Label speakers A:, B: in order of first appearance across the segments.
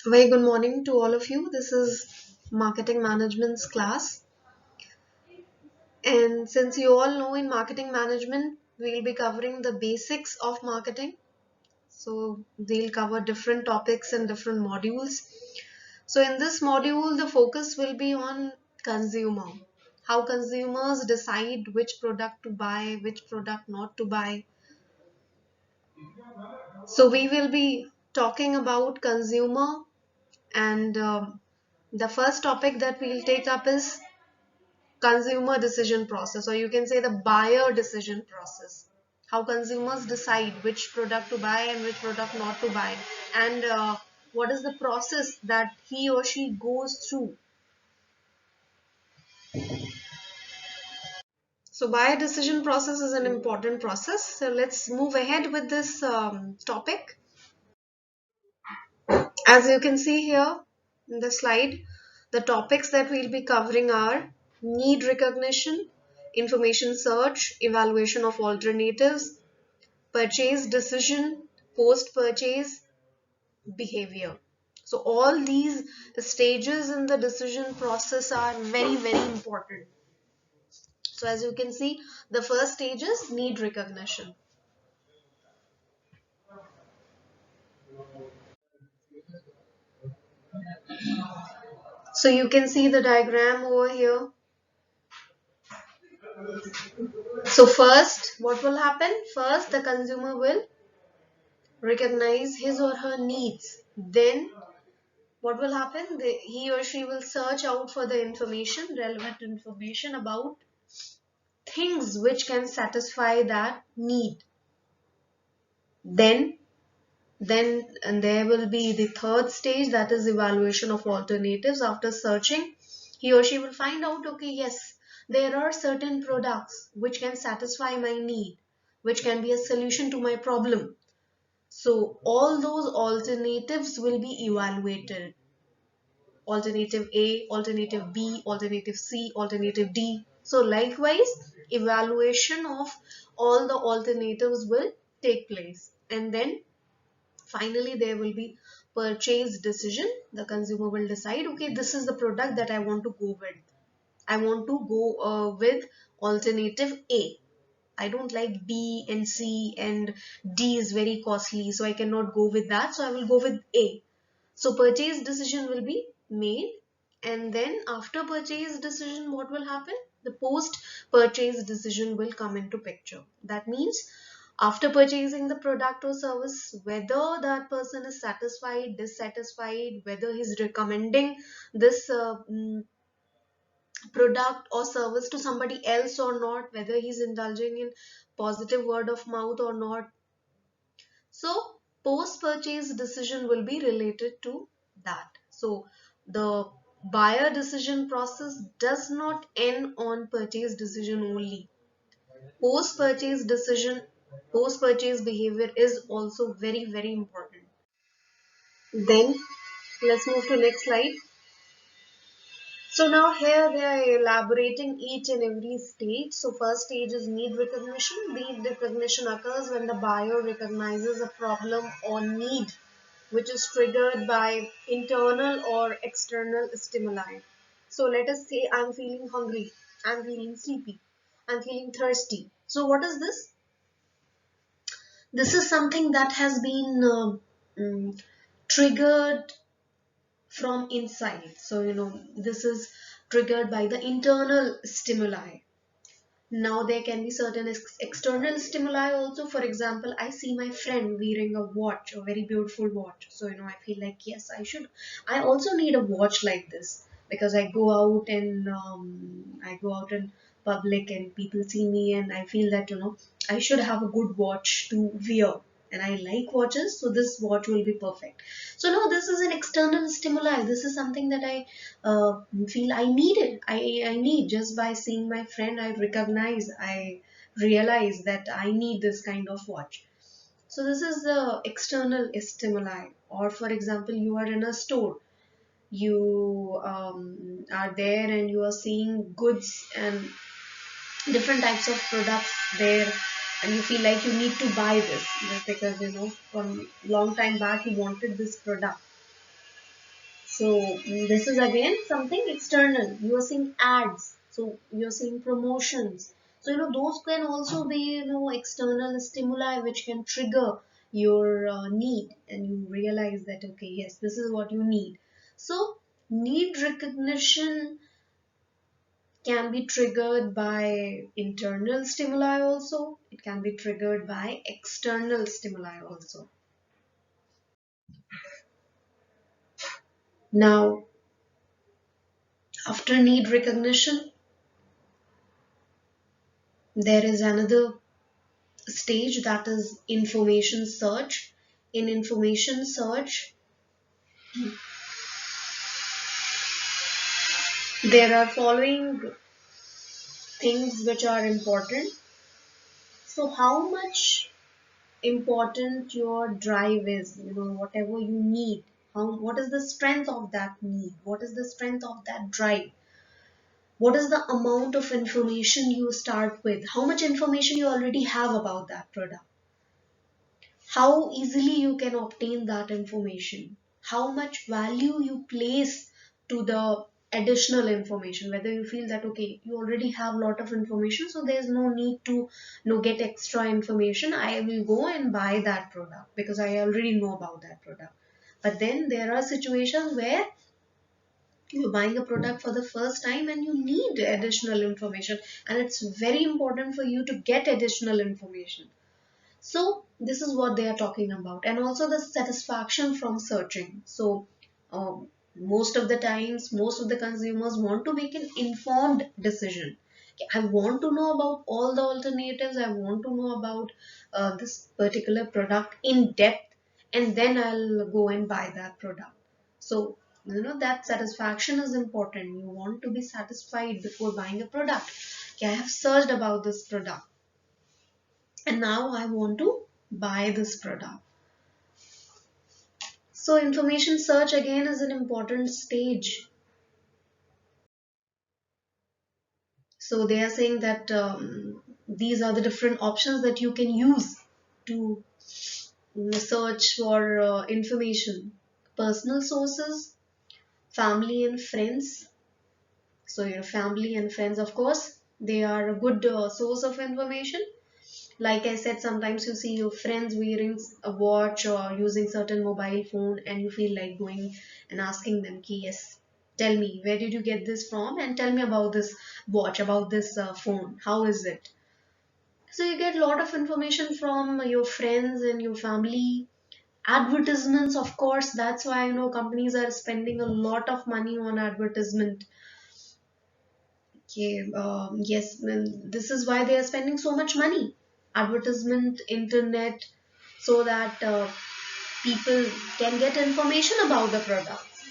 A: Very good morning to all of you. This is marketing management's class. And since you all know in marketing management, we'll be covering the basics of marketing. So they'll cover different topics and different modules. So in this module, the focus will be on consumer. How consumers decide which product to buy, which product not to buy. So we will be talking about consumer and the first topic that we'll take up is consumer decision process, or you can say the buyer decision process. How consumers decide which product to buy and which product not to buy, and what is the process that he or she goes through. So buyer decision process is an important process. So let's move ahead with this topic. As you can see here in the slide, the topics that we'll be covering are need recognition, information search, evaluation of alternatives, purchase decision, post-purchase behavior. So all these stages in the decision process are very, very important. So as you can see, the first stage is need recognition. So you can see the diagram over here. So first, what will happen? First, the consumer will recognize his or her needs. Then what will happen? He or she will search out for the information, relevant information about things which can satisfy that need. Then and there will be the third stage, that is evaluation of alternatives. After searching, he or she will find out, okay, yes, there are certain products which can satisfy my need, which can be a solution to my problem. So all those alternatives will be evaluated. Alternative A, alternative B, alternative C, alternative D. So likewise, evaluation of all the alternatives will take place. And then finally there will be purchase decision. The consumer will decide, okay, this is the product that I want to go with. I want to go with alternative A. I don't like B and C, and D is very costly, so I cannot go with that. So I will go with A. So purchase decision will be made, and then after purchase decision, what will happen? The post purchase decision will come into picture. That means after purchasing the product or service, whether that person is satisfied, dissatisfied, whether he's recommending this product or service to somebody else or not, whether he's indulging in positive word of mouth or not. So post-purchase decision will be related to that. So the buyer decision process does not end on purchase decision only. Post-purchase decision, post-purchase behavior is also very, very important. Then let's move to next slide. So now here they are elaborating each and every stage. So first stage is need recognition. Need recognition occurs when the buyer recognizes a problem or need which is triggered by internal or external stimuli. So let us say I'm feeling hungry, I'm feeling sleepy, I'm feeling thirsty. So what is this? This is something that has been triggered from inside. So, this is triggered by the internal stimuli. Now, there can be certain external stimuli also. For example, I see my friend wearing a watch, a very beautiful watch. So, I feel like, yes, I also need a watch like this, because I go out in public and people see me, and I feel that, I should have a good watch to wear. And I like watches, so this watch will be perfect. So no, this is an external stimuli. This is something that I feel I need it. I need, just by seeing my friend, I realize that I need this kind of watch. So this is the external stimuli. Or for example, you are in a store. You are there and you are seeing goods and different types of products there, and you feel like you need to buy this just because from long time back you wanted this product. So this is again something external. You are seeing ads, so you're seeing promotions. So those can also be external stimuli which can trigger your need, and you realize that okay, yes, this is what you need. So need recognition can be triggered by internal stimuli also. It can be triggered by external stimuli also. Now, after need recognition, there is another stage, that is information search. In information search, there are following things which are important. So, how much important your drive is, whatever you need, what is the strength of that need, what is the strength of that drive, what is the amount of information you start with, how much information you already have about that product, how easily you can obtain that information, how much value you place to the additional information, whether you feel that okay, you already have a lot of information, so there's no need to get extra information, I will go and buy that product because I already know about that product. But then there are situations where you're buying a product for the first time and you need additional information, and it's very important for you to get additional information. So this is what they are talking about, and also the satisfaction from searching. So most of the times, most of the consumers want to make an informed decision. Okay, I want to know about all the alternatives. I want to know about this particular product in depth, and then I'll go and buy that product. So that satisfaction is important. You want to be satisfied before buying a product. Okay, I have searched about this product and now I want to buy this product. So information search again is an important stage. So they are saying that these are the different options that you can use to search for information. Personal sources, family and friends. So your family and friends, of course, they are a good source of information. Like I said, sometimes you see your friends wearing a watch or using certain mobile phone, and you feel like going and asking them, "Ki, yes, tell me, where did you get this from? And tell me about this watch, about this phone. How is it?" So you get a lot of information from your friends and your family. Advertisements, of course, that's why companies are spending a lot of money on advertisement. Okay, yes, this is why they are spending so much money. Advertisement, internet, so that people can get information about the products.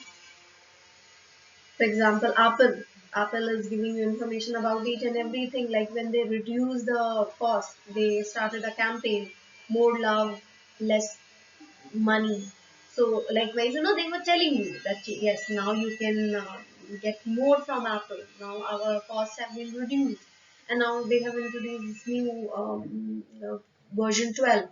A: For example, Apple is giving you information about each and everything. Like when they reduce the cost, they started a campaign, more love, less money. So likewise, they were telling you that yes, now you can get more from Apple. Now our costs have been reduced, and now they have introduced this new version 12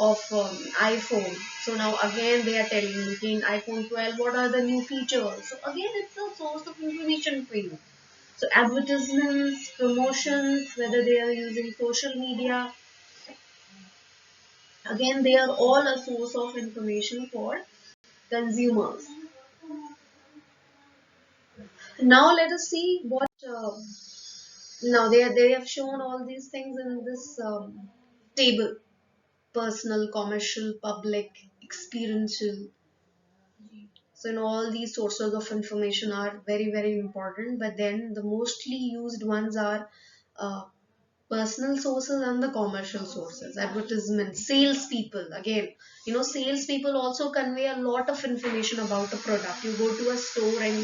A: of iPhone. So now again they are telling you in iPhone 12 what are the new features. So again, it's a source of information for you. So advertisements, promotions, whether they are using social media, again they are all a source of information for consumers. Now let us see what. Now they have shown all these things in this table: personal, commercial, public, experiential. So all these sources of information are very important. But then the mostly used ones are uh, personal sources and the commercial sources. Advertisement, salespeople, again, salespeople also convey a lot of information about a product. You go to a store and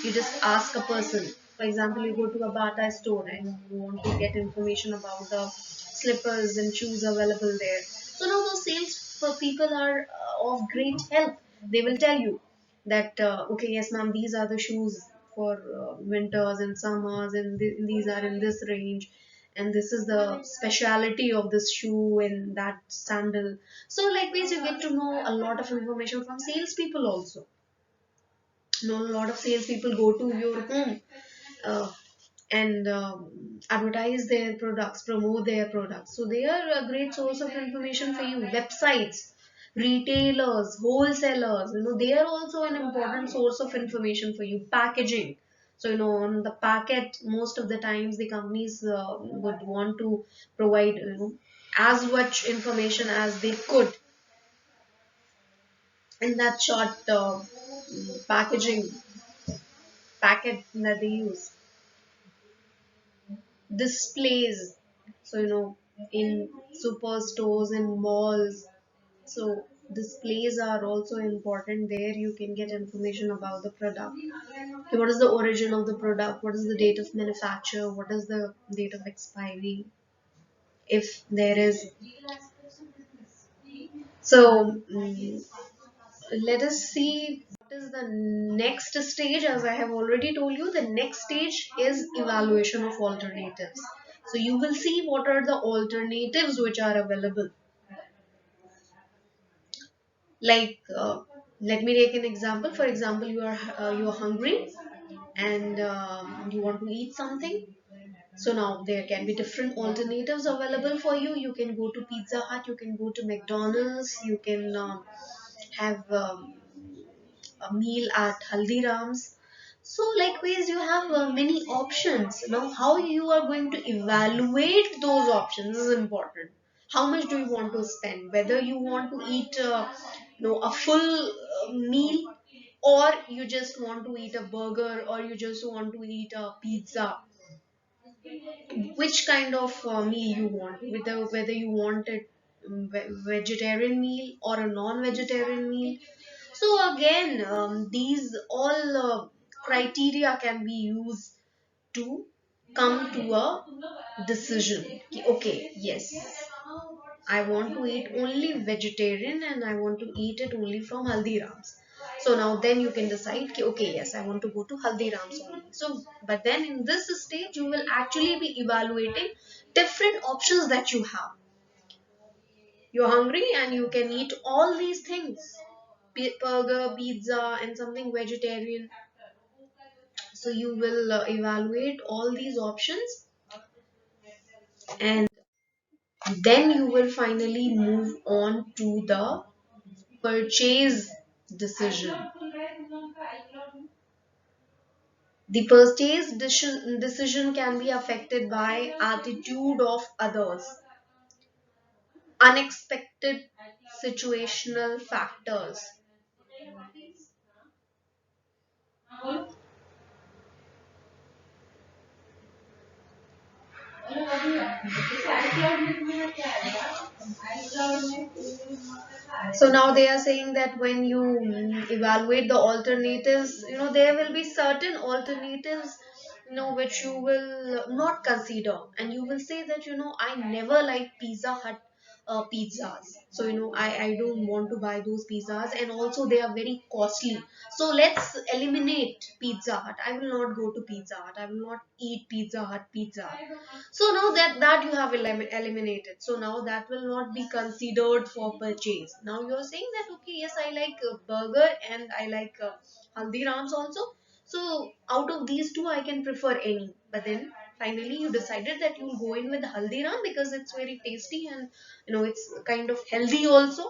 A: you just ask a person. For example, you go to a Bata store and you want to get information about the slippers and shoes available there. So now those sales people are of great help. They will tell you that okay, yes ma'am, these are the shoes for winters and summers, and these are in this range, and this is the speciality of this shoe and that sandal. So likewise, you get to know a lot of information from salespeople also. A lot of salespeople go to your home uh, and advertise their products, promote their products. So they are a great source of information for you. Websites, retailers, wholesalers, they are also an important source of information for you. Packaging. So, on the packet, most of the times the companies would want to provide, as much information as they could in that short packaging packet that they use. Displays, so in superstores and malls, so displays are also important. There you can get information about the product. Okay, what is the origin of the product, what is the date of manufacture, what is the date of expiry, if there is. So let us see what is the next stage. As I have already told you, the next stage is evaluation of alternatives. So you will see what are the alternatives which are available. Like, let me take an example. For example, you are hungry and you want to eat something. So now there can be different alternatives available for you. You can go to Pizza Hut, you can go to McDonald's, you can have a meal at Haldiram's. So likewise, you have many options. Now, how you are going to evaluate those options is important. How much do you want to spend? Whether you want to eat, a full meal, or you just want to eat a burger, or you just want to eat a pizza. Which kind of meal you want, whether you want it vegetarian meal or a non-vegetarian meal. So again, these all criteria can be used to come to a decision. Okay, yes, I want to eat only vegetarian and I want to eat it only from Haldiram's. So now then you can decide, okay, yes, I want to go to Haldiram's only. So, but then in this stage, you will actually be evaluating different options that you have. You're hungry and you can eat all these things. Burger, pizza, and something vegetarian. So you will evaluate all these options, and then you will finally move on to the purchase decision. The purchase decision can be affected by attitude of others, unexpected situational factors. So now they are saying that when you evaluate the alternatives, there will be certain alternatives, which you will not consider, and you will say that, I never like Pizza Hut pizzas. So, I don't want to buy those pizzas, and also they are very costly. So let's eliminate Pizza Hut. I will not go to Pizza Hut. I will not eat Pizza Hut pizza. So now that you have eliminated, so now that will not be considered for purchase. Now you're saying that, okay, yes, I like burger and I like Haldirams also. So out of these two I can prefer any. But then finally you decided that you'll go in with Haldiram because it's very tasty, and it's kind of healthy also.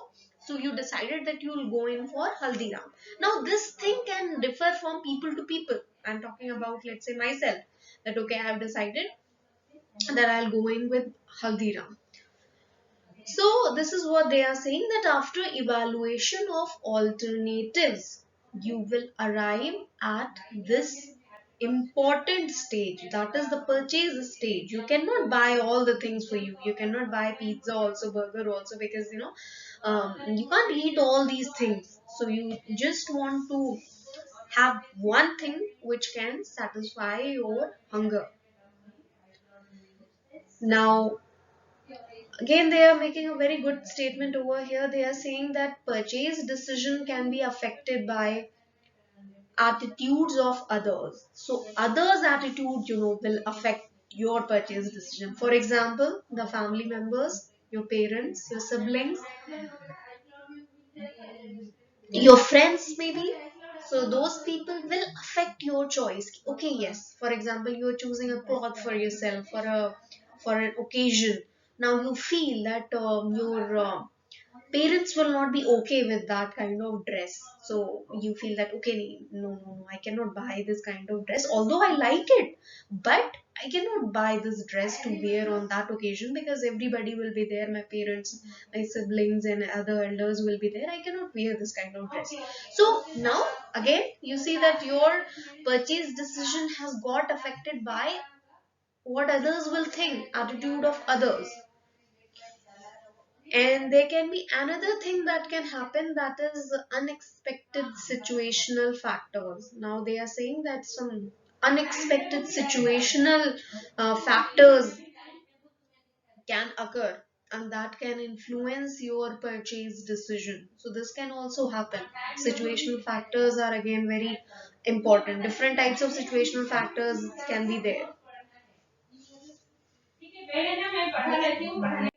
A: So you decided that you'll go in for Haldiram. Now this thing can differ from people to people. I'm talking about, let's say, myself, that okay, I have decided that I'll go in with Haldiram. So this is what they are saying, that after evaluation of alternatives, you will arrive at this important stage, that is the purchase stage. You cannot buy all the things for you. You cannot buy pizza also, burger also, because you can't eat all these things. So you just want to have one thing which can satisfy your hunger. Now, again, they are making a very good statement over here. They are saying that purchase decision can be affected by attitudes of others. So others' attitude, will affect your purchase decision. For example, the family members, your parents, your siblings, your friends maybe. So those people will affect your choice. Okay, yes, for example, you're choosing a cloth for yourself for an occasion. Now you feel that your parents will not be okay with that kind of dress, so you feel that okay, no, no, no, I cannot buy this kind of dress, although I like it, but I cannot buy this dress to wear on that occasion because everybody will be there, my parents, my siblings and other elders will be there, I cannot wear this kind of dress. So now again you see that your purchase decision has got affected by what others will think, attitude of others. And there can be another thing that can happen, that is unexpected situational factors. Now they are saying that some unexpected situational factors can occur and that can influence your purchase decision. So this can also happen. Situational factors are again very important. Different types of situational factors can be there.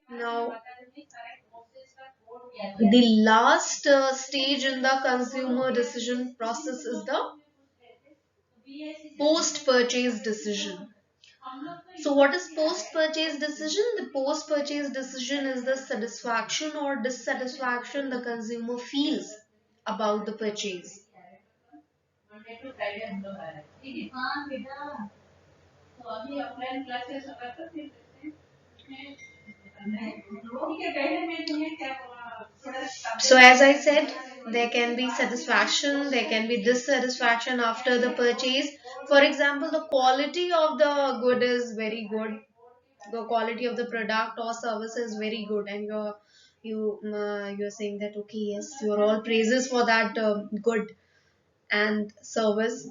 A: Now, the last stage in the consumer decision process is the post purchase decision. So, what is post purchase decision? The post purchase decision is the satisfaction or dissatisfaction the consumer feels about the purchase. So, as I said, there can be satisfaction, there can be dissatisfaction after the purchase. For example, the quality of the good is very good, the quality of the product or service is very good, and you're saying that okay, yes, you're all praises for that good and service.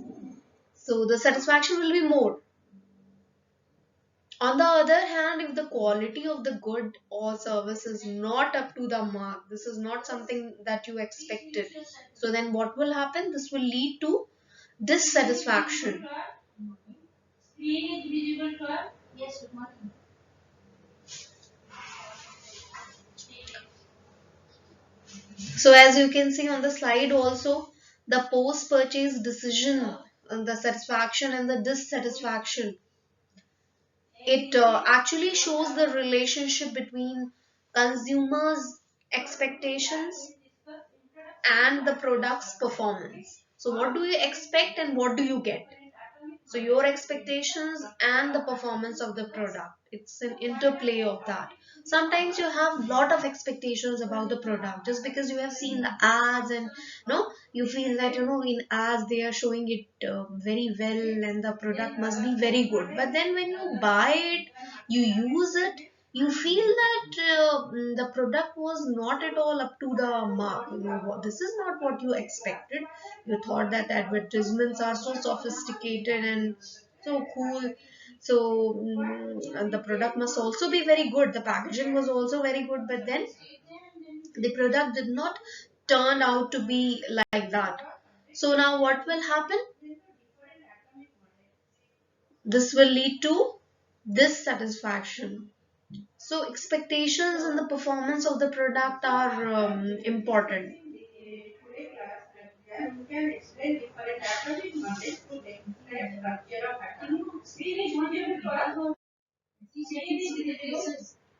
A: So the satisfaction will be more. On the other hand, if the quality of the good or service is not up to the mark, this is not something that you expected, so then what will happen? This will lead to dissatisfaction. So as you can see on the slide also, the post-purchase decision, and the satisfaction and the dissatisfaction, it actually shows the relationship between consumers' expectations and the product's performance. So what do you expect and what do you get? So your expectations and the performance of the product, it's an interplay of that. Sometimes you have lot of expectations about the product just because you have seen the ads, and no, you feel that in ads they are showing it very well and the product must be very good. But then when you buy it, you use it, you feel that the product was not at all up to the mark. This is not what you expected. You thought that advertisements are so sophisticated and so cool. So and the product must also be very good. The packaging was also very good, but then the product did not turn out to be like that. So now what will happen? This will lead to dissatisfaction. So expectations and the performance of the product are important.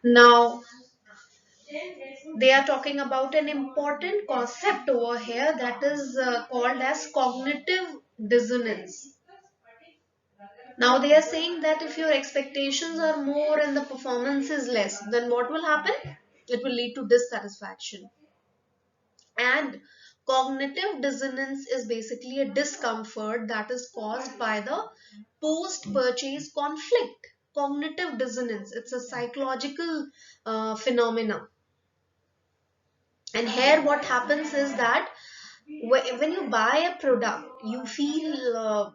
A: Now they are talking about an important concept over here, that is called as cognitive dissonance. Now they are saying that if your expectations are more and the performance is less, then what will happen? It will lead to dissatisfaction. And cognitive dissonance is basically a discomfort that is caused by the post purchase conflict. Cognitive dissonance, it's a psychological phenomena. And here what happens is that when you buy a product, you feel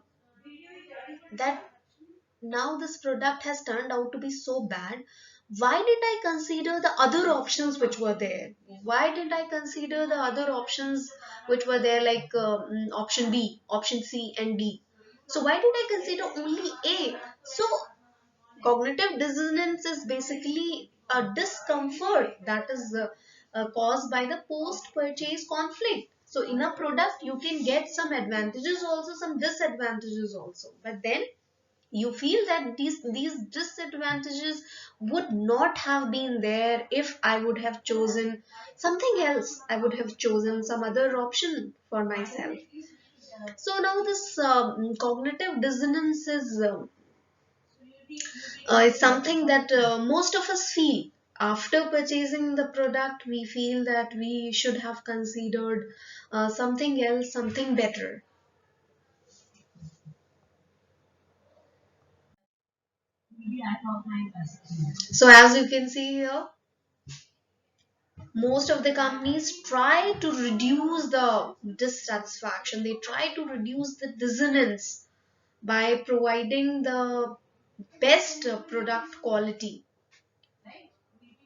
A: that now this product has turned out to be so bad. Why did I consider the other options which were there? Why did I consider the other options which were there, like option B, option C and D? So why did I consider only A? So cognitive dissonance is basically a discomfort that is caused by the post purchase conflict. So in a product you can get some advantages also, some disadvantages also, but then you feel that these disadvantages would not have been there if I would have chosen something else. I would have chosen some other option for myself. So now this cognitive dissonance is something that most of us feel. After purchasing the product, we feel that we should have considered something else, something better. So as you can see here, most of the companies try to reduce the dissatisfaction, they try to reduce the dissonance by providing the best product quality.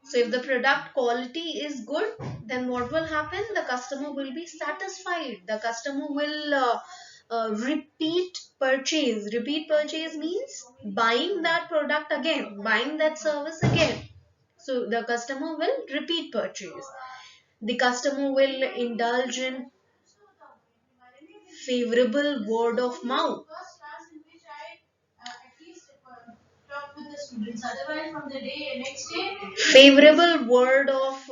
A: So if the product quality is good, then what will happen? The customer will be satisfied. The customer will repeat purchase. Repeat purchase means buying that product again, buying that service again. So the customer will repeat purchase. The customer will indulge in favorable word of mouth. Favorable word of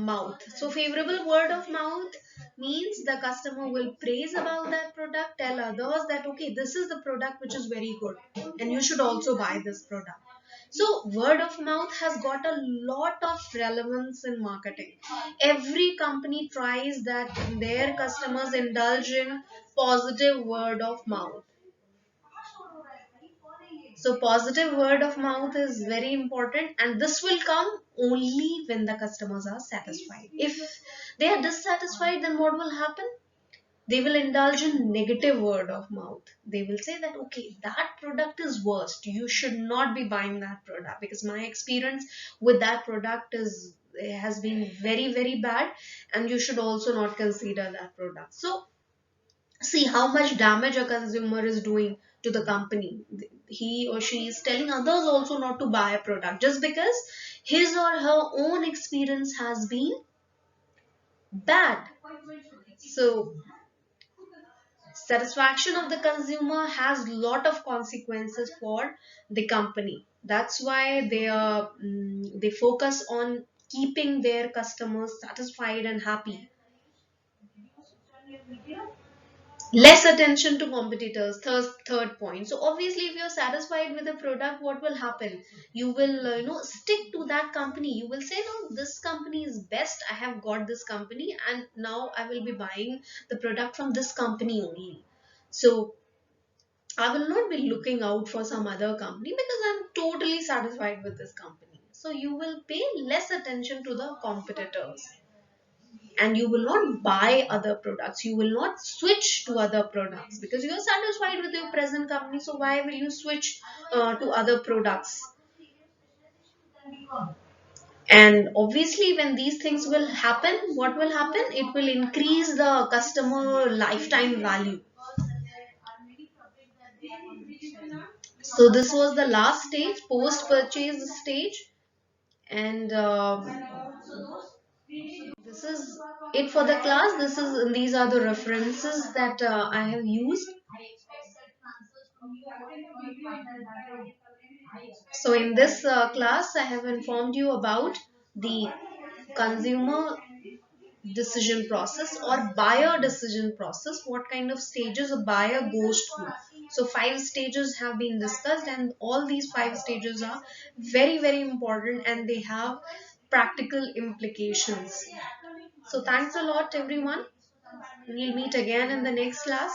A: mouth. So favorable word of mouth means the customer will praise about that product, tell others that okay, this is the product which is very good and you should also buy this product. So word of mouth has got a lot of relevance in marketing. Every company tries that their customers indulge in positive word of mouth. So positive word of mouth is very important, and this will come only when the customers are satisfied. If they are dissatisfied, then what will happen? They will indulge in negative word of mouth. They will say that okay, that product is worst. You should not be buying that product because my experience with that product is has been very very bad, and you should also not consider that product. So see how much damage a consumer is doing to the company. He or she is telling others also not to buy a product just because his or her own experience has been bad. So satisfaction of the consumer has lot of consequences for the company. That's why they focus on keeping their customers satisfied and happy. Less attention to competitors, third point. So obviously if you're satisfied with the product, what will happen? You will stick to that company. You will say no, this company is best, I have got this company and now I will be buying the product from this company only. So I will not be looking out for some other company because I'm totally satisfied with this company. So you will pay less attention to the competitors and you will not buy other products. You will not switch to other products because you are satisfied with your present company. So why will you switch to other products? And obviously when these things will happen, what will happen? It will increase the customer lifetime value. So this was the last stage, post purchase stage. And this is it for the class. These are the references that I have used. So in this class, I have informed you about the consumer decision process or buyer decision process, what kind of stages a buyer goes through. So five stages have been discussed, and all these five stages are very very important and they have practical implications. So thanks a lot everyone. We'll meet again in the next class.